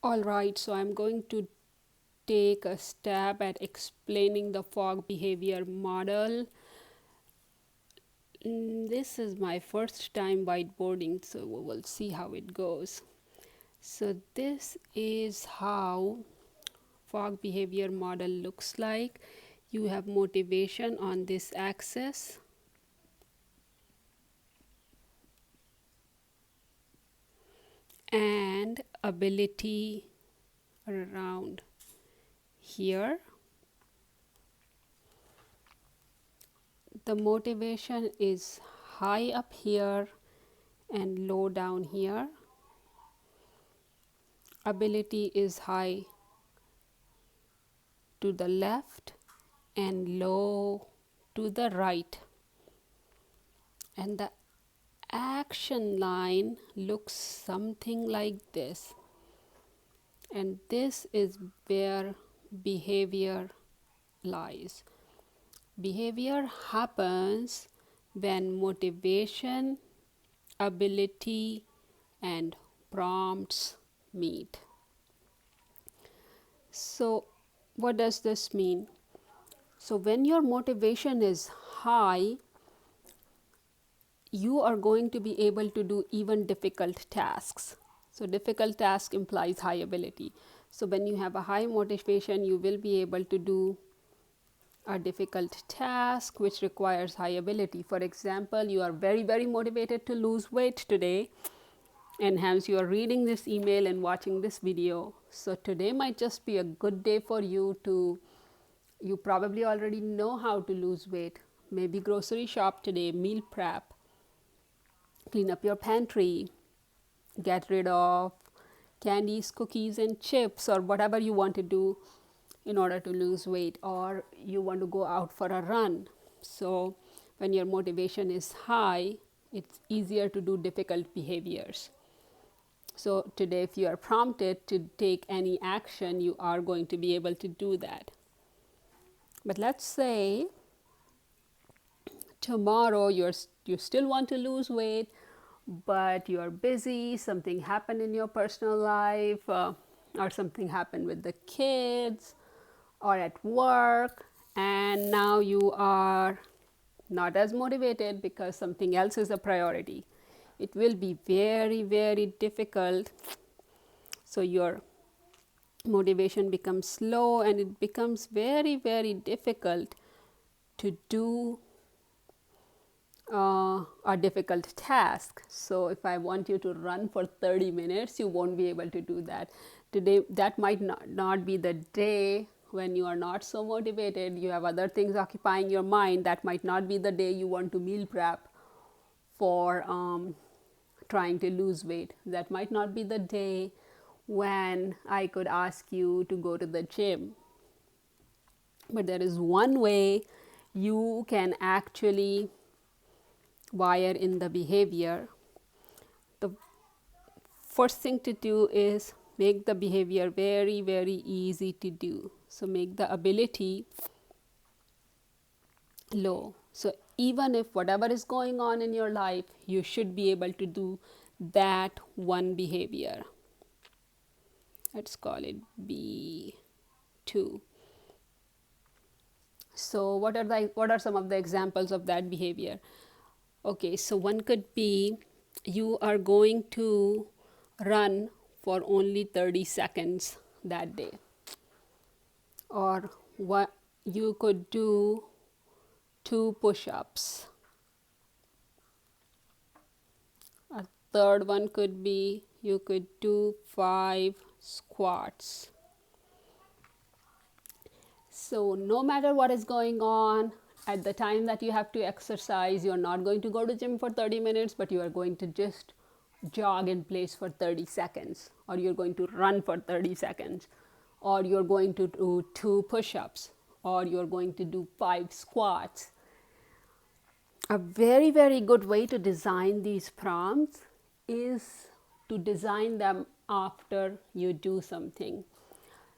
Alright, so I'm going to take a stab at explaining the Fogg behavior model. This is my first time whiteboarding, so we will see how it goes. So this is how Fogg behavior model looks like. You have motivation on this axis, and ability around here. The motivation is high up here and low down here. Ability is high to the left and low to the right. And the action line looks something like this. And this is where behavior lies. Behavior happens when motivation, ability, and prompts meet. So, what does this mean? So, when your motivation is high, you are going to be able to do even difficult tasks. So, difficult task implies high ability. So, when you have a high motivation, you will be able to do a difficult task which requires high ability. For example, you are very motivated to lose weight today, and hence you are reading this email and watching this video. So today might just be a good day for you to, you probably already know how to lose weight. Maybe grocery shop today, meal prep, clean up your pantry, get rid of candies, cookies and chips, or whatever you want to do in order to lose weight, or you want to go out for a run. So when your motivation is high, it's easier to do difficult behaviors. So today, if you are prompted to take any action, you are going to be able to do that. But let's say tomorrow you still want to lose weight, but you are busy, something happened in your personal life, or something happened with the kids or at work, and now you are not as motivated because something else is a priority. It will be very difficult. So your motivation becomes low, and it becomes very difficult to do a difficult task. So if I want you to run for 30 minutes, you won't be able to do that. Today, that might not be the day when you are not so motivated. You have other things occupying your mind. That might not be the day you want to meal prep for trying to lose weight. That might not be the day when I could ask you to go to the gym. But there is one way you can actually wire in the behavior. The first thing to do is make the behavior very easy to do. So make the ability low. So even if whatever is going on in your life, you should be able to do that one behavior. Let's call it B2. So what are some of the examples of that behavior? Okay, so one could be you are going to run for only 30 seconds that day. Or what you could do 2 push-ups. A third one could be you could do 5 squats. So no matter what is going on, at the time that you have to exercise, you're not going to go to gym for 30 minutes, but you are going to just jog in place for 30 seconds, or you're going to run for 30 seconds, or you're going to do 2 push-ups, or you're going to do 5 squats. A very good way to design these prompts is to design them after you do something.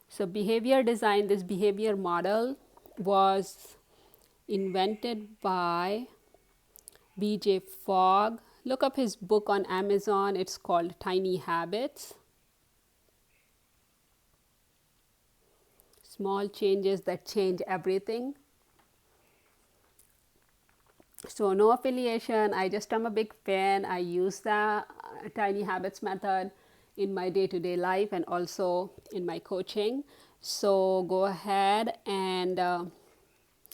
So behavior design, this behavior model was invented by BJ Fogg. Look up his book on Amazon. It's called Tiny Habits. Small changes that change everything. So no affiliation, I just am a big fan. I use the tiny habits method in my day-to-day life and also in my coaching. So go ahead and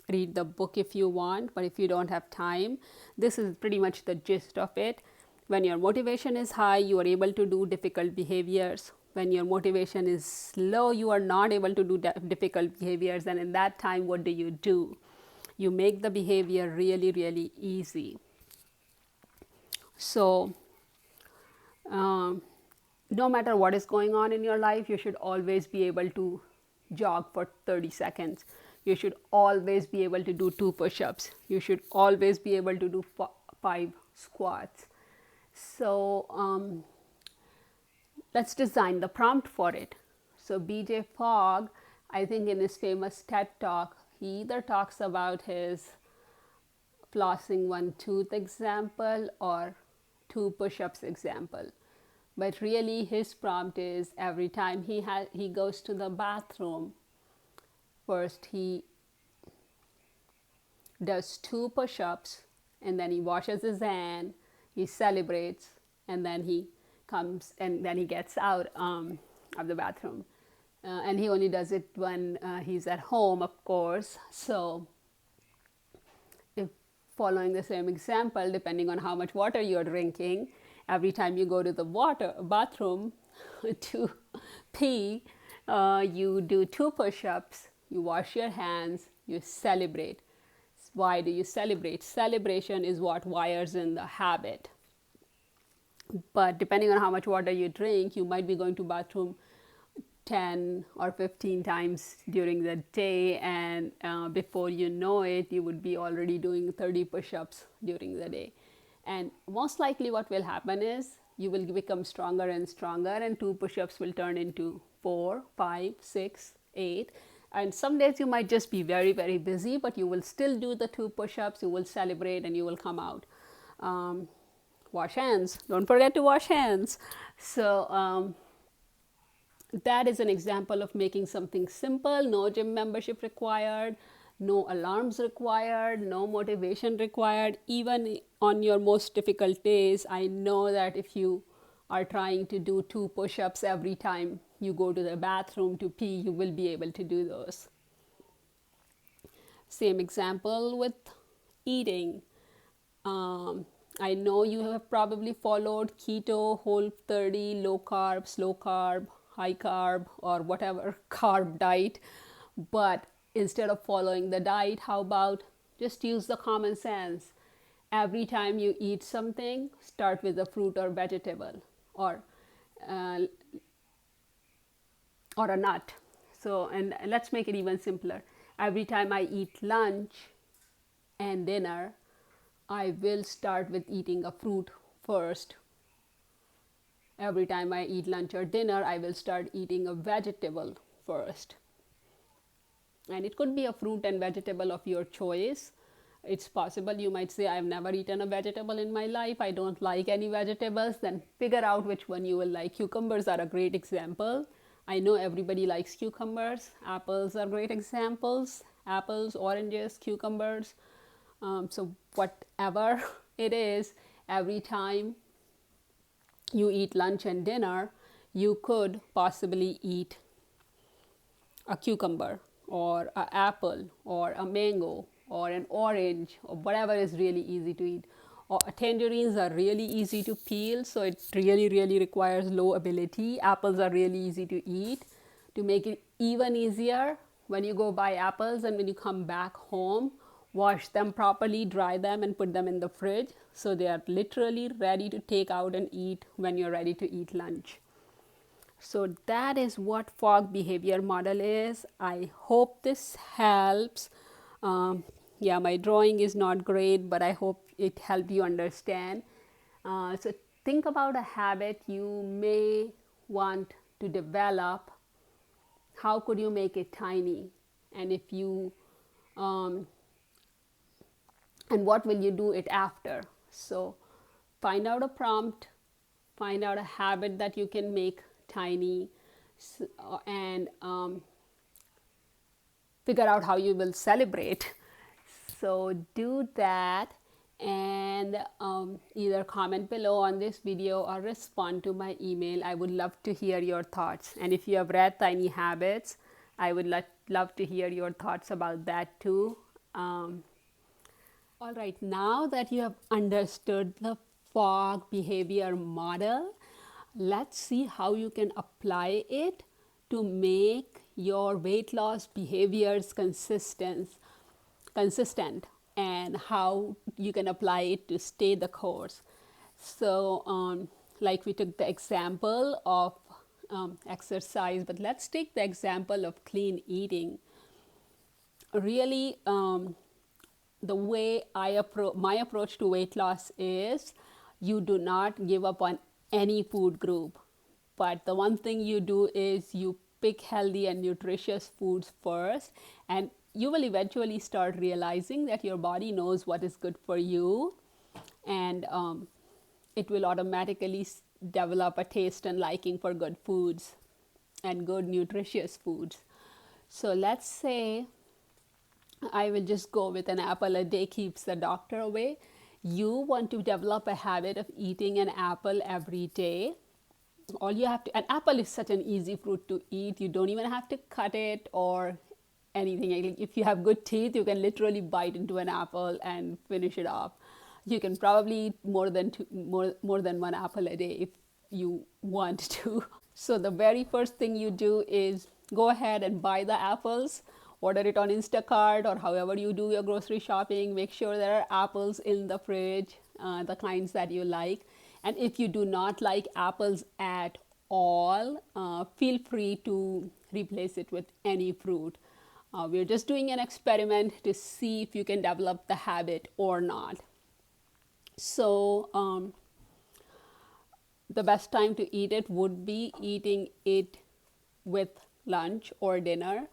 read the book if you want, but if you don't have time, this is pretty much the gist of it. When your motivation is high, you are able to do difficult behaviors. When your motivation is low, you are not able to do difficult behaviors, and in that time, what do? You make the behavior really, really easy. So, um, no matter what is going on in your life, you should always be able to jog for 30 seconds. You should always be able to do 2 push-ups. You should always be able to do 5 squats. So let's design the prompt for it. So BJ Fogg, I think in his famous TED talk, he either talks about his flossing 1 tooth example or 2 push-ups example. But really his prompt is every time he goes to the bathroom, first he does 2 push-ups and then he washes his hand, he celebrates, and then he comes and then he gets out of the bathroom. And he only does it when he's at home, of course. So if following the same example, depending on how much water you're drinking, every time you go to the bathroom to pee, you do 2 push-ups, you wash your hands, you celebrate. Why do you celebrate? Celebration is what wires in the habit. But depending on how much water you drink, you might be going to bathroom 10 or 15 times during the day, and before you know it, you would be already doing 30 push-ups during the day. And most likely what will happen is you will become stronger and stronger, and 2 push-ups will turn into 4, 5, 6, 8. And some days you might just be very, very busy, but you will still do the 2 push-ups, you will celebrate, and you will come out. Wash hands. Don't forget to wash hands. So that is an example of making something simple. No gym membership required, no alarms required, no motivation required. Even on your most difficult days, I know that if you are trying to do 2 push-ups every time you go to the bathroom to pee, you will be able to do those. Same example with eating. I know you have probably followed keto, Whole30, low carb, slow carb, high carb, or whatever carb diet. But instead of following the diet, how about just use the common sense? Every time you eat something, start with a fruit or vegetable, or a nut. So, and let's make it even simpler. Every time I eat lunch and dinner, I will start with eating a fruit first. Every time I eat lunch or dinner, I will start eating a vegetable first. And it could be a fruit and vegetable of your choice. It's possible you might say, I've never eaten a vegetable in my life, I don't like any vegetables. Then figure out which one you will like. Cucumbers are a great example. I know everybody likes cucumbers. Apples are great examples. Apples, oranges, cucumbers. So whatever it is, every time you eat lunch and dinner, you could possibly eat a cucumber or an apple or a mango or an orange or whatever is really easy to eat. Or tangerines are really easy to peel, so it really, really requires low ability. Apples are really easy to eat. To make it even easier, when you go buy apples and when you come back home, wash them properly, dry them, and put them in the fridge so they are literally ready to take out and eat when you're ready to eat lunch. So that is what Fogg behavior model is. I hope this helps. Yeah, my drawing is not great, but I hope it helped you understand. So think about a habit you may want to develop. How could you make it tiny? And if you and what will you do it after? So find out a prompt, find out a habit that you can make tiny, and figure out how you will celebrate. So do that, and either comment below on this video or respond to my email. I would love to hear your thoughts. And if you have read Tiny Habits, I would love to hear your thoughts about that too. All right, now that you have understood the Fogg behavior model, let's see how you can apply it to make your weight loss behaviors consistent, and how you can apply it to stay the course. So like we took the example of exercise, but let's take the example of clean eating. Really, the way my approach to weight loss is, you do not give up on any food group, but the one thing you do is you pick healthy and nutritious foods first, and you will eventually start realizing that your body knows what is good for you, and it will automatically develop a taste and liking for good foods and good nutritious foods. So let's say I will just go with an apple a day keeps the doctor away. You want to develop a habit of eating an apple every day. All you have to, an apple is such an easy fruit to eat. You don't even have to cut it or anything. If you have good teeth, you can literally bite into an apple and finish it off. You can probably eat more than one apple a day if you want to. So the very first thing you do is go ahead and buy the apples. Order it on Instacart or however you do your grocery shopping. Make sure there are apples in the fridge, the kinds that you like. And if you do not like apples at all, feel free to replace it with any fruit. We're just doing an experiment to see if you can develop the habit or not. So the best time to eat it would be eating it with lunch or dinner,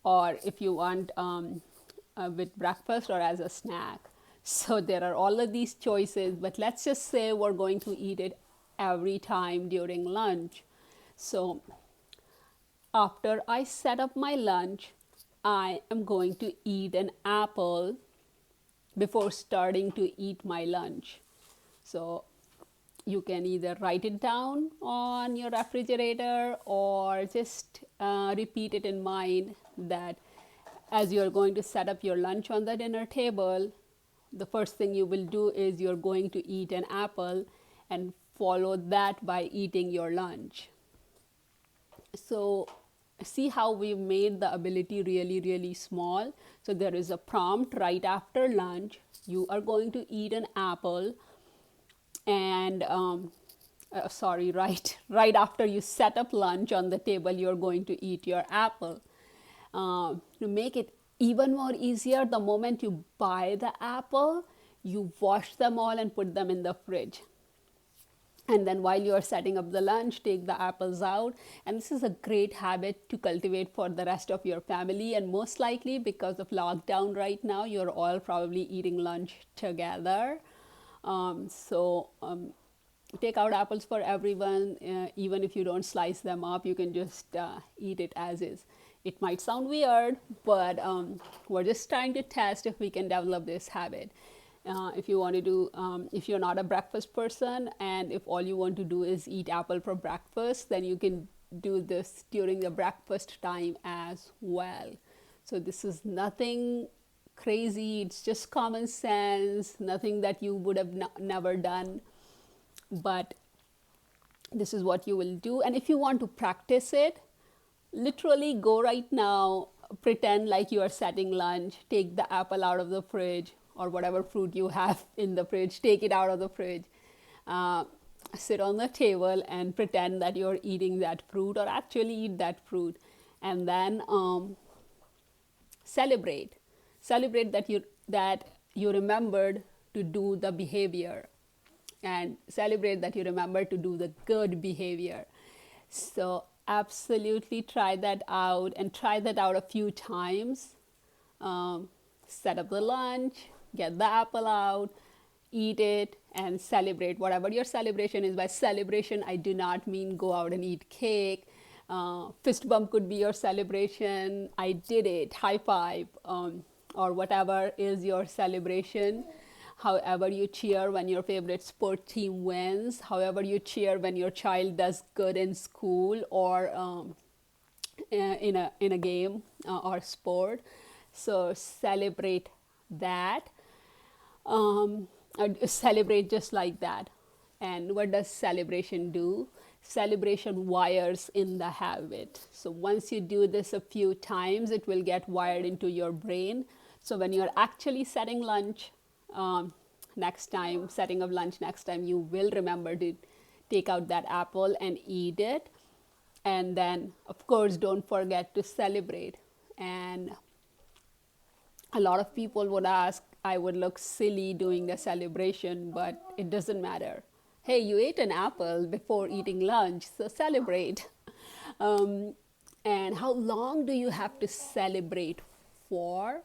or if you want with breakfast or as a snack. So there are all of these choices, but let's just say we're going to eat it every time during lunch. So after I set up my lunch, I am going to eat an apple before starting to eat my lunch. So you can either write it down on your refrigerator or just repeat it in mind that as you're going to set up your lunch on the dinner table, the first thing you will do is you're going to eat an apple and follow that by eating your lunch. So see how we made the ability really, really small. So there is a prompt right after lunch. You are going to eat an apple, and right after you set up lunch on the table, you're going to eat your apple. To make it even more easier, the moment you buy the apple, you wash them all and put them in the fridge. And then while you are setting up the lunch, take the apples out. And this is a great habit to cultivate for the rest of your family. And most likely, because of lockdown right now, you're all probably eating lunch together. Take out apples for everyone. Even if you don't slice them up, you can just eat it as is. It might sound weird, but we're just trying to test if we can develop this habit. If you want to do, if you're not a breakfast person and if all you want to do is eat apple for breakfast, then you can do this during the breakfast time as well. So this is nothing crazy. It's just common sense, nothing that you would have never done. But this is what you will do. And if you want to practice it, literally go right now, pretend like you are setting lunch, take the apple out of the fridge or whatever fruit you have in the fridge, take it out of the fridge, sit on the table and pretend that you're eating that fruit or actually eat that fruit. And then celebrate that you remembered to do the behavior, and celebrate that you remember to do the good behavior. So absolutely try that out, and try that out a few times. Set up the lunch, get the apple out, eat it, and celebrate whatever your celebration is. By celebration, I do not mean go out and eat cake. Fist bump could be your celebration. I did it, high five, or whatever is your celebration. However you cheer when your favorite sport team wins, however you cheer when your child does good in school or in a game or sport. So celebrate that. Celebrate just like that. And what does celebration do? Celebration wires in the habit. So once you do this a few times, it will get wired into your brain. So when you're actually setting lunch next time, setting up lunch next time, you will remember to take out that apple and eat it. And then, of course, don't forget to celebrate. And a lot of people would ask, I would look silly doing the celebration, but it doesn't matter. Hey, you ate an apple before eating lunch, so celebrate. Um, and how long do you have to celebrate for?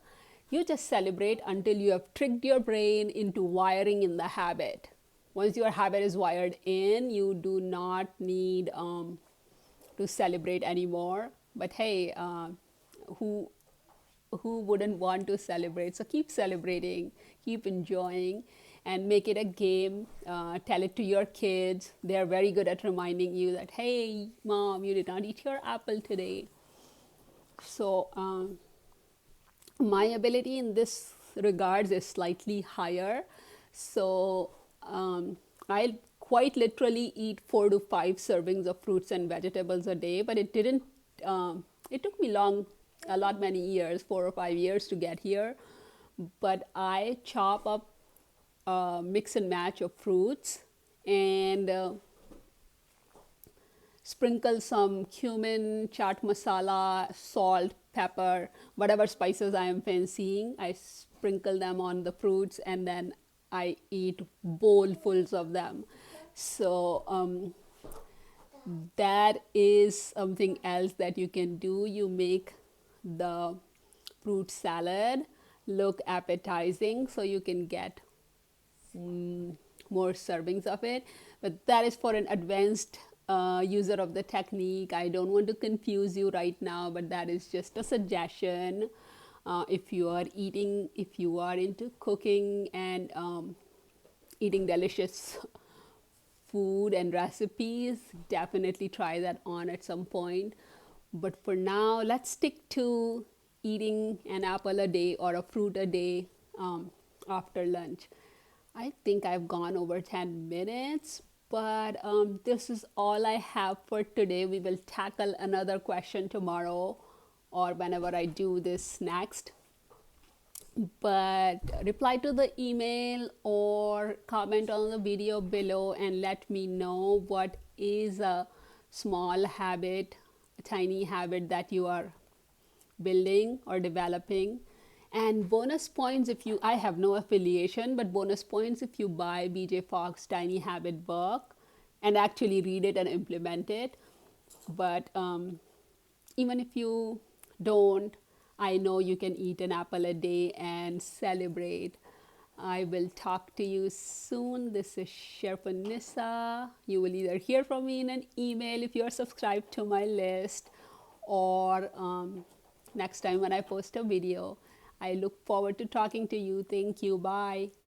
You just celebrate until you have tricked your brain into wiring in the habit. Once your habit is wired in, you do not need to celebrate anymore. But hey, who wouldn't want to celebrate? So keep celebrating, keep enjoying, and make it a game. Tell it to your kids. They're very good at reminding you that, hey, mom, you did not eat your apple today. So my ability in this regards is slightly higher. So I'll quite literally eat 4 to 5 servings of fruits and vegetables a day, but it didn't, it took me many years, 4 or 5 years to get here. But I chop up mix and match of fruits and sprinkle some cumin, chaat masala, salt, pepper, whatever spices I am fancying. I sprinkle them on the fruits and then I eat bowlfuls of them. So that is something else that you can do. You make the fruit salad look appetizing so you can get more servings of it. But that is for an advanced user of the technique. I don't want to confuse you right now, but that is just a suggestion. If you are into cooking and eating delicious food and recipes, definitely try that on at some point. But for now, let's stick to eating an apple a day or a fruit a day after lunch. I think I've gone over 10 minutes, but this is all I have for today. We will tackle another question tomorrow or whenever I do this next. But reply to the email or comment on the video below and let me know what is a small habit, a tiny habit that you are building or developing. And bonus points if you, I have no affiliation, but bonus points if you buy BJ Fogg's Tiny Habit book and actually read it and implement it. But even if you don't, I know you can eat an apple a day and celebrate. I will talk to you soon. This is Sherpa. You will either hear from me in an email if you are subscribed to my list or next time when I post a video. I look forward to talking to you. Thank you. Bye.